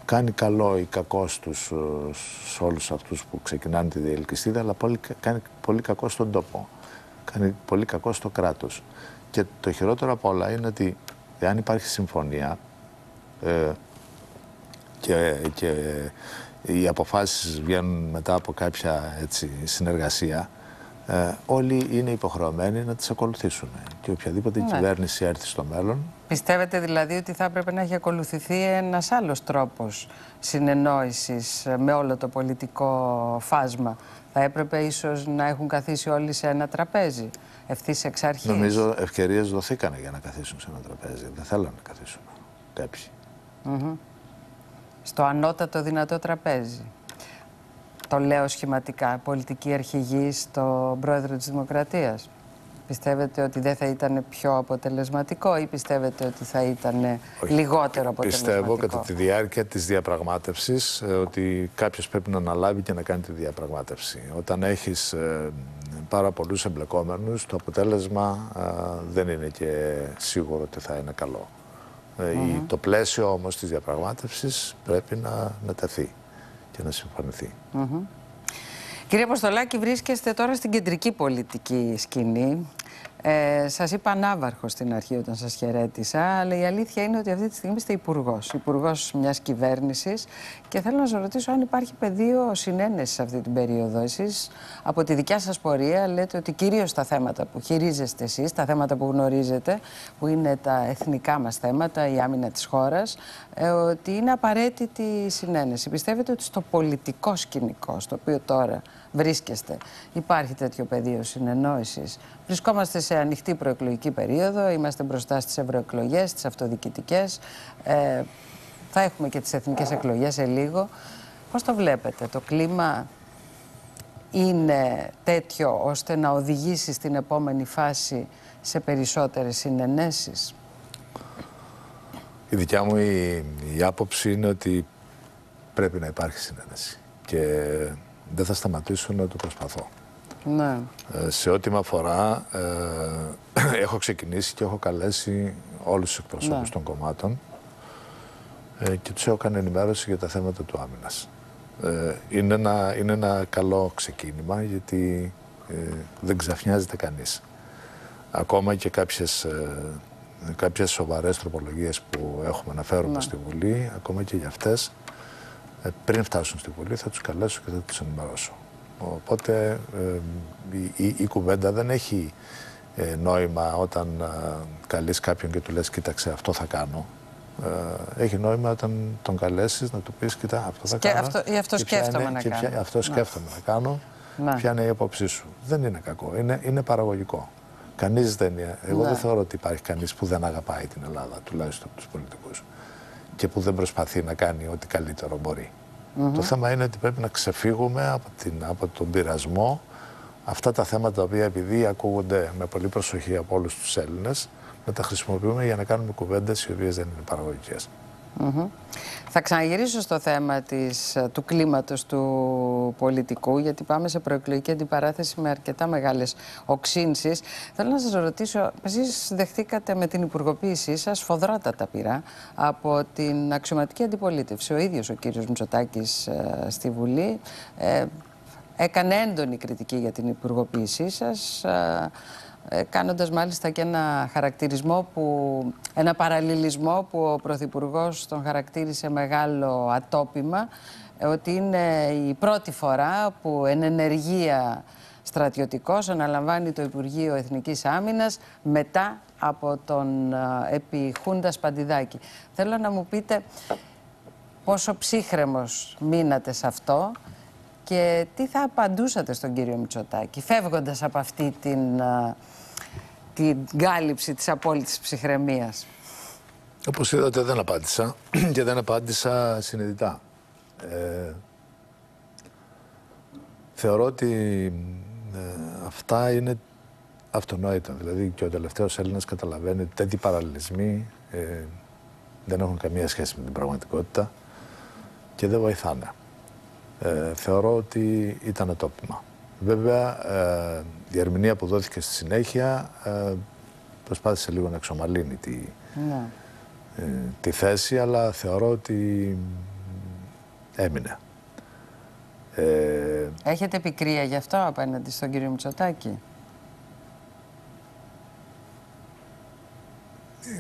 κάνει καλό ή κακό σε όλους αυτούς που ξεκινάνε τη διελκυστίδα, αλλά κάνει πολύ κακό στον τόπο, κάνει πολύ κακό στο κράτος. Και το χειρότερο απ' όλα είναι ότι εάν υπάρχει συμφωνία και οι αποφάσεις βγαίνουν μετά από κάποια συνεργασία, όλοι είναι υποχρεωμένοι να τις ακολουθήσουν και οποιαδήποτε κυβέρνηση έρθει στο μέλλον. Πιστεύετε δηλαδή ότι θα έπρεπε να έχει ακολουθηθεί ένας άλλος τρόπος συνεννόησης με όλο το πολιτικό φάσμα? Θα έπρεπε ίσως να έχουν καθίσει όλοι σε ένα τραπέζι ευθύς εξ αρχής? Νομίζω ευκαιρίες δοθήκανε για να καθίσουν σε ένα τραπέζι. Δεν θέλανε να καθίσουν κάποιοι. Στο ανώτατο δυνατό τραπέζι. Το λέω σχηματικά, πολιτική αρχηγή στον πρόεδρο της Δημοκρατίας. Πιστεύετε ότι δεν θα ήταν πιο αποτελεσματικό ή πιστεύετε ότι θα ήταν λιγότερο αποτελεσματικό? Πιστεύω κατά τη διάρκεια της διαπραγμάτευσης ότι κάποιος πρέπει να αναλάβει και να κάνει τη διαπραγμάτευση. Όταν έχεις πάρα πολλούς εμπλεκόμενους, το αποτέλεσμα δεν είναι και σίγουρο ότι θα είναι καλό. Το πλαίσιο όμως της διαπραγμάτευσης πρέπει να τεθεί και να συμφωνηθεί. Κύριε Αποστολάκη, βρίσκεστε τώρα στην κεντρική πολιτική σκηνή. Σας είπα ανάβαρχο στην αρχή όταν σας χαιρέτησα, αλλά η αλήθεια είναι ότι αυτή τη στιγμή είστε υπουργός μιας κυβέρνησης και θέλω να σας ρωτήσω αν υπάρχει πεδίο συνένεσης αυτή την περίοδο. Εσείς από τη δικιά σας πορεία λέτε ότι κυρίως τα θέματα που χειρίζεστε εσείς, τα θέματα που γνωρίζετε, που είναι τα εθνικά μας θέματα, η άμυνα της χώρας, ότι είναι απαραίτητη η συνένεση. Πιστεύετε ότι στο πολιτικό σκηνικό, στο οποίο τώρα βρίσκεστε, υπάρχει τέτοιο πεδίο συνεννόησης? Βρισκόμαστε σε ανοιχτή προεκλογική περίοδο, είμαστε μπροστά στις ευρωεκλογές, στις αυτοδιοικητικές, θα έχουμε και τις εθνικές εκλογές σε λίγο. Πώς το βλέπετε? Το κλίμα είναι τέτοιο ώστε να οδηγήσει στην επόμενη φάση σε περισσότερες συνενέσεις? Η δικιά μου η άποψη είναι ότι πρέπει να υπάρχει συνένεση και δεν θα σταματήσω να το προσπαθώ. Ναι. Σε ό,τι με αφορά, έχω ξεκινήσει και έχω καλέσει όλους τους εκπροσώπους των κομμάτων και τους έχω κάνει ενημέρωση για τα θέματα του άμυνας. Είναι ένα καλό ξεκίνημα, γιατί δεν ξαφνιάζεται κανείς. Ακόμα και κάποιες σοβαρές τροπολογίες που έχουμε να φέρουμε στη Βουλή, ακόμα και για αυτές, πριν φτάσουν στη Βουλή θα τους καλέσω και θα τους ενημερώσω. Οπότε η κουβέντα δεν έχει νόημα όταν καλείς κάποιον και του λες κοίταξε αυτό θα κάνω. Έχει νόημα όταν τον καλέσεις να του πεις κοίτα αυτό θα κάνω. Αυτό σκέφτομαι να κάνω. Αυτό σκέφτομαι να κάνω. Ποια είναι η άποψή σου? Δεν είναι κακό, είναι παραγωγικό. Κανείς δεν είναι. Εγώ δεν θεωρώ ότι υπάρχει κανείς που δεν αγαπάει την Ελλάδα, τουλάχιστον τους πολιτικούς, και που δεν προσπαθεί να κάνει ό,τι καλύτερο μπορεί. Το θέμα είναι ότι πρέπει να ξεφύγουμε από τον πειρασμό αυτά τα θέματα τα οποία, επειδή ακούγονται με πολύ προσοχή από όλους τους Έλληνες, να τα χρησιμοποιούμε για να κάνουμε κουβέντες οι οποίες δεν είναι παραγωγικές. Θα ξαναγυρίσω στο θέμα του κλίματος του πολιτικού, γιατί πάμε σε προεκλογική αντιπαράθεση με αρκετά μεγάλες οξύνσεις. Θέλω να σας ρωτήσω, εσείς δεχτήκατε με την υπουργοποίησή σας σφοδρότατα πειρά από την αξιωματική αντιπολίτευση. Ο ίδιος ο κύριος Μητσοτάκης στη Βουλή έκανε έντονη κριτική για την υπουργοποίησή σας, κάνοντας μάλιστα και ένα χαρακτηρισμό, ένα παραλληλισμό που ο Πρωθυπουργός τον χαρακτήρισε μεγάλο ατόπιμα, ότι είναι η πρώτη φορά που εν ενεργεία στρατιωτικός αναλαμβάνει το Υπουργείο Εθνικής Άμυνας μετά από τον επί Χούντας Παντιδάκη. Θέλω να μου πείτε πόσο ψύχρεμος μείνατε σε αυτό και τι θα απαντούσατε στον κύριο Μητσοτάκη, φεύγοντας από αυτή την κάλυψη της απόλυτης ψυχραιμίας. Όπως είδατε δεν απάντησα και δεν απάντησα συνειδητά. Θεωρώ ότι αυτά είναι αυτονόητα. Δηλαδή και ο τελευταίος Έλληνας καταλαβαίνει ότι τέτοιοι παραλληλισμοί δεν έχουν καμία σχέση με την πραγματικότητα και δεν βοηθάνε. Θεωρώ ότι ήταν ατόπιμα. Βέβαια, η ερμηνεία που δόθηκε στη συνέχεια προσπάθησε λίγο να εξομαλύνει τη θέση, αλλά θεωρώ ότι έμεινε. Έχετε πικρία γι' αυτό απέναντι στον κύριο Μητσοτάκη?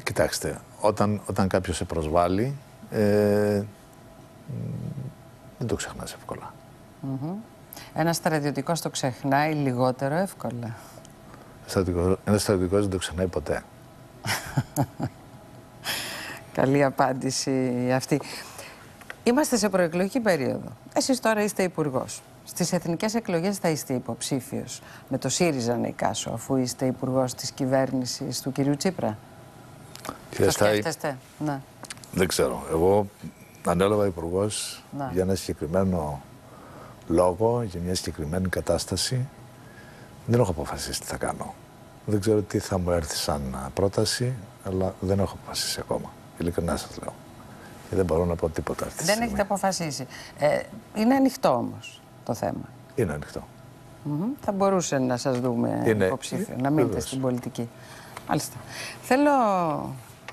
Κοιτάξτε, όταν κάποιος σε προσβάλλει, δεν το ξεχνάς εύκολα. Ένας στρατιωτικός το ξεχνάει λιγότερο εύκολα? Ένας στρατιωτικός δεν το ξεχνάει ποτέ. Καλή απάντηση αυτή. Είμαστε σε προεκλογική περίοδο. Εσείς τώρα είστε υπουργός. Στις εθνικές εκλογές θα είστε υποψήφιος με το ΣΥΡΙΖΑ Νεϊκάσο, αφού είστε υπουργός της κυβέρνησης του κυρίου Τσίπρα. Το σκέφτεστε? Ναι. Δεν ξέρω. Εγώ ανέλαβα υπουργός για ένα συγκεκριμένο λόγο, για μια συγκεκριμένη κατάσταση. Δεν έχω αποφασίσει τι θα κάνω. Δεν ξέρω τι θα μου έρθει σαν πρόταση, αλλά δεν έχω αποφασίσει ακόμα. Ειλικρινά σας λέω. Και δεν μπορώ να πω τίποτα αυτή τη στιγμή. Δεν έχετε αποφασίσει. Είναι ανοιχτό όμως το θέμα. Είναι ανοιχτό. Θα μπορούσε να σας δούμε υποψήφιο, να μείνετε στην πολιτική. Μάλιστα. Θέλω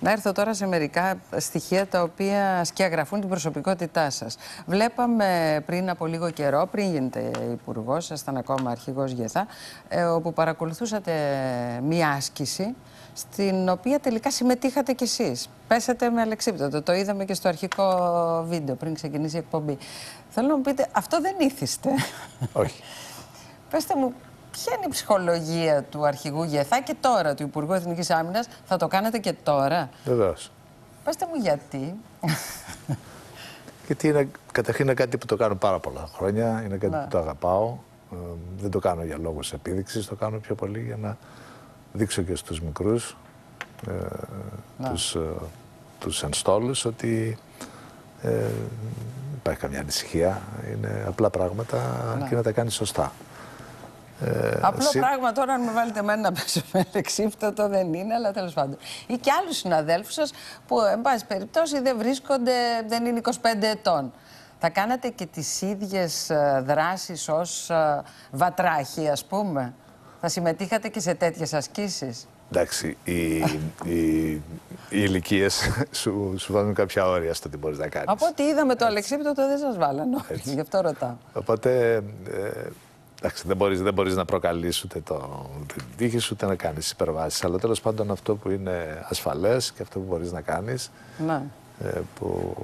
να έρθω τώρα σε μερικά στοιχεία τα οποία σκιαγραφούν την προσωπικότητά σας. Βλέπαμε πριν από λίγο καιρό, πριν γίνετε υπουργός, ήσασταν ακόμα αρχηγός ΓΕΘΑ, όπου παρακολουθούσατε μία άσκηση στην οποία τελικά συμμετείχατε κι εσείς. Πέσατε με αλεξίπτωτο. Το είδαμε και στο αρχικό βίντεο πριν ξεκινήσει η εκπομπή. Θέλω να μου πείτε, αυτό δεν ήθιστε? Όχι. Πέστε μου, ποια είναι η ψυχολογία του αρχηγού ΓΕΘΑ και τώρα του Υπουργού Εθνικής Άμυνας? Θα το κάνετε και τώρα? Βεβαίως. Πέστε μου γιατί. Γιατί καταρχήν είναι κάτι που το κάνω πάρα πολλά χρόνια, είναι κάτι που το αγαπάω. Δεν το κάνω για λόγους επίδειξης, το κάνω πιο πολύ για να δείξω και στους μικρούς, τους ενστόλους, ότι υπάρχει καμιά ανησυχία, είναι απλά πράγματα και να τα κάνεις σωστά. Απλό πράγμα τώρα, αν με βάλετε εμένα να πέσω με αλεξίπτωτο, δεν είναι, αλλά τέλος πάντων. Ή και άλλους συναδέλφους σας που, εν πάση περιπτώσει, δεν είναι 25 ετών. Θα κάνατε και τις ίδιες δράσεις ως βατράχοι, ας πούμε? Θα συμμετείχατε και σε τέτοιες ασκήσεις? Εντάξει, οι ηλικίες σου βάζουν κάποια όρια στο τι μπορείς να κάνεις. Από ό,τι είδαμε το αλεξίπτωτο δεν σας βάλανε, γι' αυτό ρωτάω. Οπότε, εντάξει, δεν μπορείς να προκαλείς ούτε την τύχη σου, ούτε να κάνεις υπερβάσεις. Αλλά τέλος πάντων αυτό που είναι ασφαλές και αυτό που μπορείς να κάνεις, που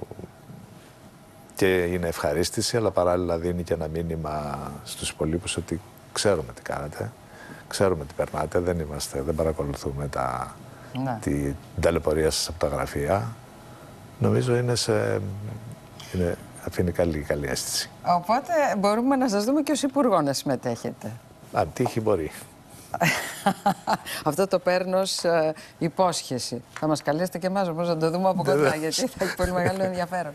και είναι ευχαρίστηση, αλλά παράλληλα δίνει και ένα μήνυμα στους υπολείπους ότι ξέρουμε τι κάνετε, ξέρουμε τι περνάτε, δεν παρακολουθούμε την ταλαιπωρία σας από τα γραφεία. Νομίζω αφήνει καλή αίσθηση. Οπότε μπορούμε να σας δούμε και ως υπουργό να συμμετέχετε. Αν τύχει μπορεί. Αυτό το παίρνω ως υπόσχεση. Θα μας καλέσετε και εμάς όμως να το δούμε από κοντά, γιατί θα έχει πολύ μεγάλο ενδιαφέρον.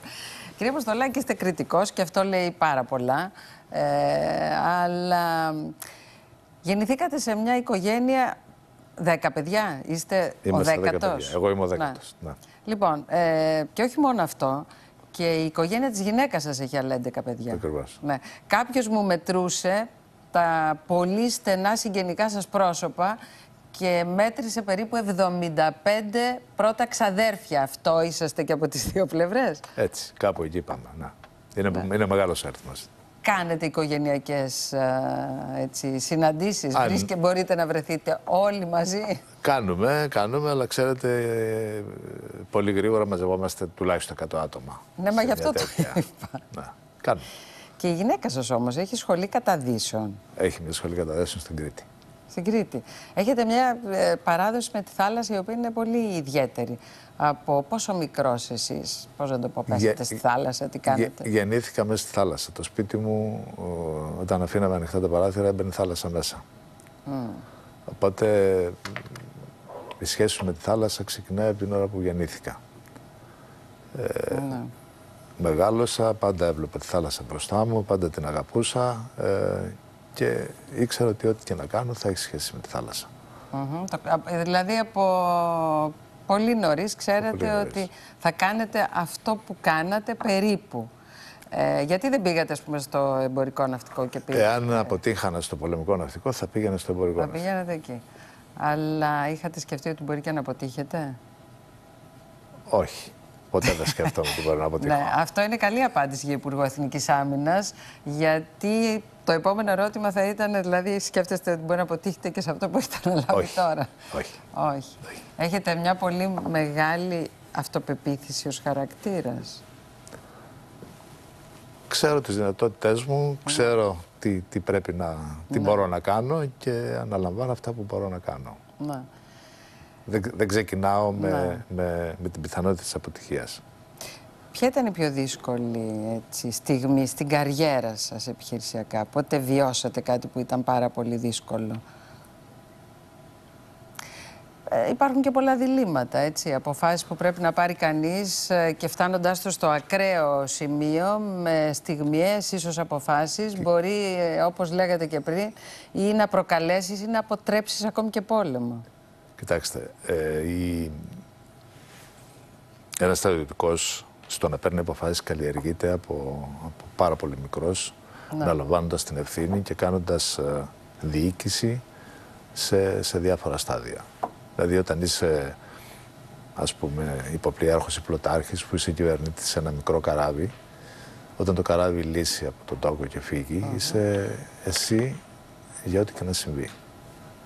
Κύριε Αποστολάκη, είστε κριτικός και αυτό λέει πάρα πολλά, αλλά γεννηθήκατε σε μια οικογένεια 10 παιδιά, είστε ο 10ος. Εγώ είμαι ο 10ος. Ναι. Λοιπόν, και όχι μόνο αυτό, και η οικογένεια της γυναίκας σας έχει άλλα 11 παιδιά. Ακριβώς. Ναι. Κάποιος μου μετρούσε τα πολύ στενά συγγενικά σας πρόσωπα και μέτρησε περίπου 75 πρώτα ξαδέρφια. Αυτό είσαστε και από τις δύο πλευρές. Έτσι, κάπου εκεί πάμε. Να. Είναι μεγάλος αριθμός. Κάνετε οικογενειακές συναντήσεις, και μπορείτε να βρεθείτε όλοι μαζί. Κάνουμε, είπαμε, ξέρετε, πολύ γρήγορα μαζευόμαστε τουλάχιστον 100 άτομα. Ναι, μα γι' αυτό το είπα. Ναι, κάνουμε. Και η γυναίκα σας όμως έχει σχολή καταδύσεων. Έχει μια σχολή καταδύσεων στην Κρήτη. Στην Κρήτη. Έχετε μια παράδοση με τη θάλασσα η οποία είναι πολύ ιδιαίτερη. Από πόσο μικρός εσείς, πώς να το πω, πέσετε στη θάλασσα, τι κάνετε? Γεννήθηκα μέσα στη θάλασσα. Το σπίτι μου, όταν αφήναμε ανοιχτά τα παράθυρα, έμπαινε θάλασσα μέσα. Οπότε η σχέση μου με τη θάλασσα ξεκινάει από την ώρα που γεννήθηκα. Μεγάλωσα, πάντα έβλεπα τη θάλασσα μπροστά μου, πάντα την αγαπούσα και ήξερα ότι ό,τι και να κάνω θα έχει σχέση με τη θάλασσα. Δηλαδή από πολύ νωρίς ξέρετε ότι θα κάνετε αυτό που κάνατε περίπου. Γιατί δεν πήγατε, ας πούμε, στο εμπορικό ναυτικό και πήγατε? Εάν αποτύχανα στο πολεμικό ναυτικό, θα πήγαινε στο εμπορικό ναυτικό. Θα πήγαινατε εκεί. Αλλά είχατε σκεφτεί ότι μπορεί και να αποτύχετε? Όχι. Ποτέ δεν σκέφτομαι ότι μπορεί να αποτύχω. Ναι, αυτό είναι καλή απάντηση για Υπουργό Εθνικής Άμυνας, γιατί το επόμενο ερώτημα θα ήταν, δηλαδή, σκέφτεστε ότι μπορεί να αποτύχετε και σε αυτό που έχετε αναλάβει τώρα? Όχι. Έχετε μια πολύ μεγάλη αυτοπεποίθηση ως χαρακτήρας. Ξέρω τις δυνατότητές μου, ξέρω τι πρέπει να, τι μπορώ να κάνω και αναλαμβάνω αυτά που μπορώ να κάνω. Ναι. Δεν ξεκινάω με την πιθανότητα της αποτυχίας. Ποια ήταν η πιο δύσκολη στιγμή στην καριέρα σας επιχειρησιακά? Πότε βιώσατε κάτι που ήταν πάρα πολύ δύσκολο? Υπάρχουν και πολλά διλήμματα, αποφάσεις που πρέπει να πάρει κανείς και φτάνοντάς το στο ακραίο σημείο, με στιγμιαίες ίσως αποφάσεις, μπορεί, όπως λέγατε και πριν, ή να προκαλέσεις ή να αποτρέψεις ακόμη και πόλεμο. Κοιτάξτε, ένας στρατιωτικός στο να παίρνει αποφάσεις καλλιεργείται από πάρα πολύ μικρός, αναλαμβάνοντας την ευθύνη και κάνοντας διοίκηση σε διάφορα στάδια. Δηλαδή, όταν είσαι, ας πούμε, υποπλιάρχος ή πλωτάρχης που είσαι κυβερνήτης σε ένα μικρό καράβι, όταν το καράβι λύσει από τον τόκο και φύγει, είσαι εσύ για ό,τι και να συμβεί.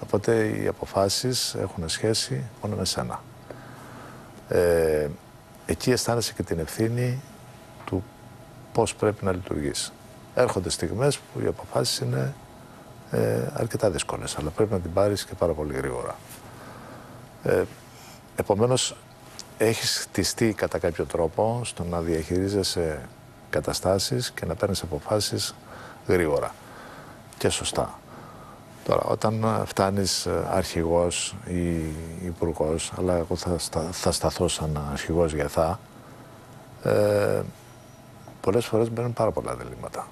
Οπότε οι αποφάσεις έχουν σχέση μόνο με σένα. Εκεί αισθάνεσαι και την ευθύνη του πώς πρέπει να λειτουργείς. Έρχονται στιγμές που οι αποφάσεις είναι αρκετά δύσκολες, αλλά πρέπει να την πάρεις και πάρα πολύ γρήγορα. Επομένως, έχεις χτιστεί κατά κάποιο τρόπο στο να διαχειρίζεσαι καταστάσεις και να παίρνεις αποφάσεις γρήγορα και σωστά. Τώρα, όταν φτάνεις αρχηγός ή υπουργός, αλλά εγώ θα σταθώ σαν αρχηγός για πολλές φορές μπαίνουν πάρα πολλά διλήμματα.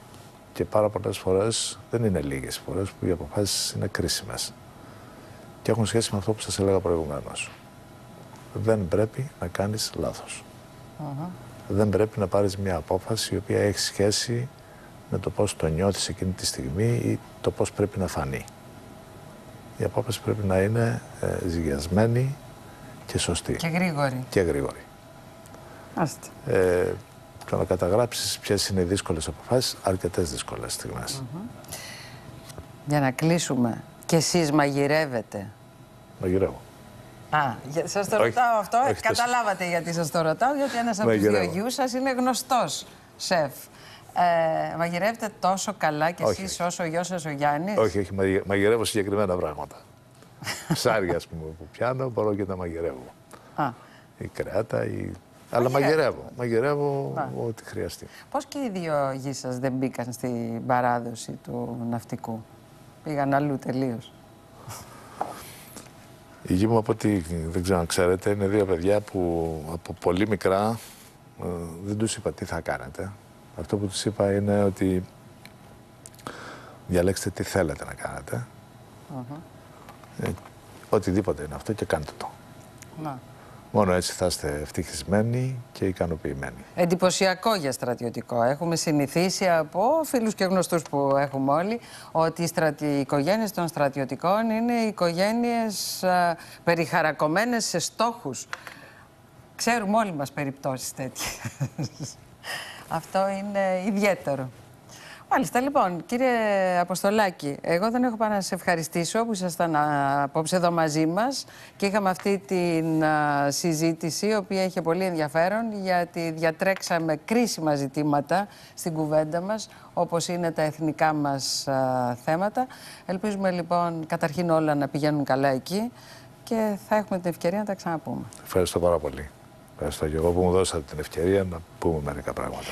Και πάρα πολλές φορές, δεν είναι λίγες φορές, που οι αποφάσεις είναι κρίσιμες. Και έχουν σχέση με αυτό που σας έλεγα προηγουμένως. Δεν πρέπει να κάνεις λάθος. Δεν πρέπει να πάρεις μια απόφαση η οποία έχει σχέση με το πώς το νιώθεις εκείνη τη στιγμή ή το πώς πρέπει να φανεί. Η απόφαση πρέπει να είναι ζυγιασμένη και σωστή. Και γρήγορη. Το να καταγράψεις ποιες είναι οι δύσκολες αποφάσεις, αρκετές δύσκολες στιγμές. Για να κλείσουμε, και εσείς μαγειρεύετε? Μαγειρεύω. Σας το ρωτάω αυτό, καταλάβατε γιατί σας το ρωτάω, γιατί ένας από τους δύο γιους σας είναι γνωστός σεφ. Μαγειρεύετε τόσο καλά κι εσείς όσο ο γιος σας ο Γιάννης? Όχι, μαγειρεύω συγκεκριμένα πράγματα. Ψάρια, ας πούμε, που πιάνω, μπορώ και να μαγειρεύω. Η κρέατα, αλλά μαγειρεύω ό,τι χρειαστεί. Πώς και οι δύο γη σας δεν μπήκαν στην παράδοση του ναυτικού? Πήγαν αλλού τελείως. Η γη μου, από ό,τι δεν ξέρω αν ξέρετε, είναι δύο παιδιά που από πολύ μικρά δεν τους είπα τι θα κάνετε. Αυτό που τους είπα είναι ότι διαλέξτε τι θέλετε να κάνετε. Οτιδήποτε είναι αυτό και κάντε το. Μόνο έτσι θα είστε ευτυχισμένοι και ικανοποιημένοι. Εντυπωσιακό για στρατιωτικό. Έχουμε συνηθίσει από φίλους και γνωστούς που έχουμε όλοι ότι οι οικογένειες των στρατιωτικών είναι οικογένειες περιχαρακωμένες σε στόχους. Ξέρουμε όλοι μας περιπτώσεις τέτοιες. Αυτό είναι ιδιαίτερο. Μάλιστα, λοιπόν, κύριε Αποστολάκη, εγώ δεν έχω παρά να σας ευχαριστήσω που ήσασταν απόψε εδώ μαζί μας και είχαμε αυτή την συζήτηση, η οποία είχε πολύ ενδιαφέρον, γιατί διατρέξαμε κρίσιμα ζητήματα στην κουβέντα μας, όπως είναι τα εθνικά μας θέματα. Ελπίζουμε, λοιπόν, καταρχήν όλα να πηγαίνουν καλά εκεί και θα έχουμε την ευκαιρία να τα ξαναπούμε. Ευχαριστώ πάρα πολύ. Ευχαριστώ και εγώ που μου δώσατε την ευκαιρία να πούμε μερικά πράγματα.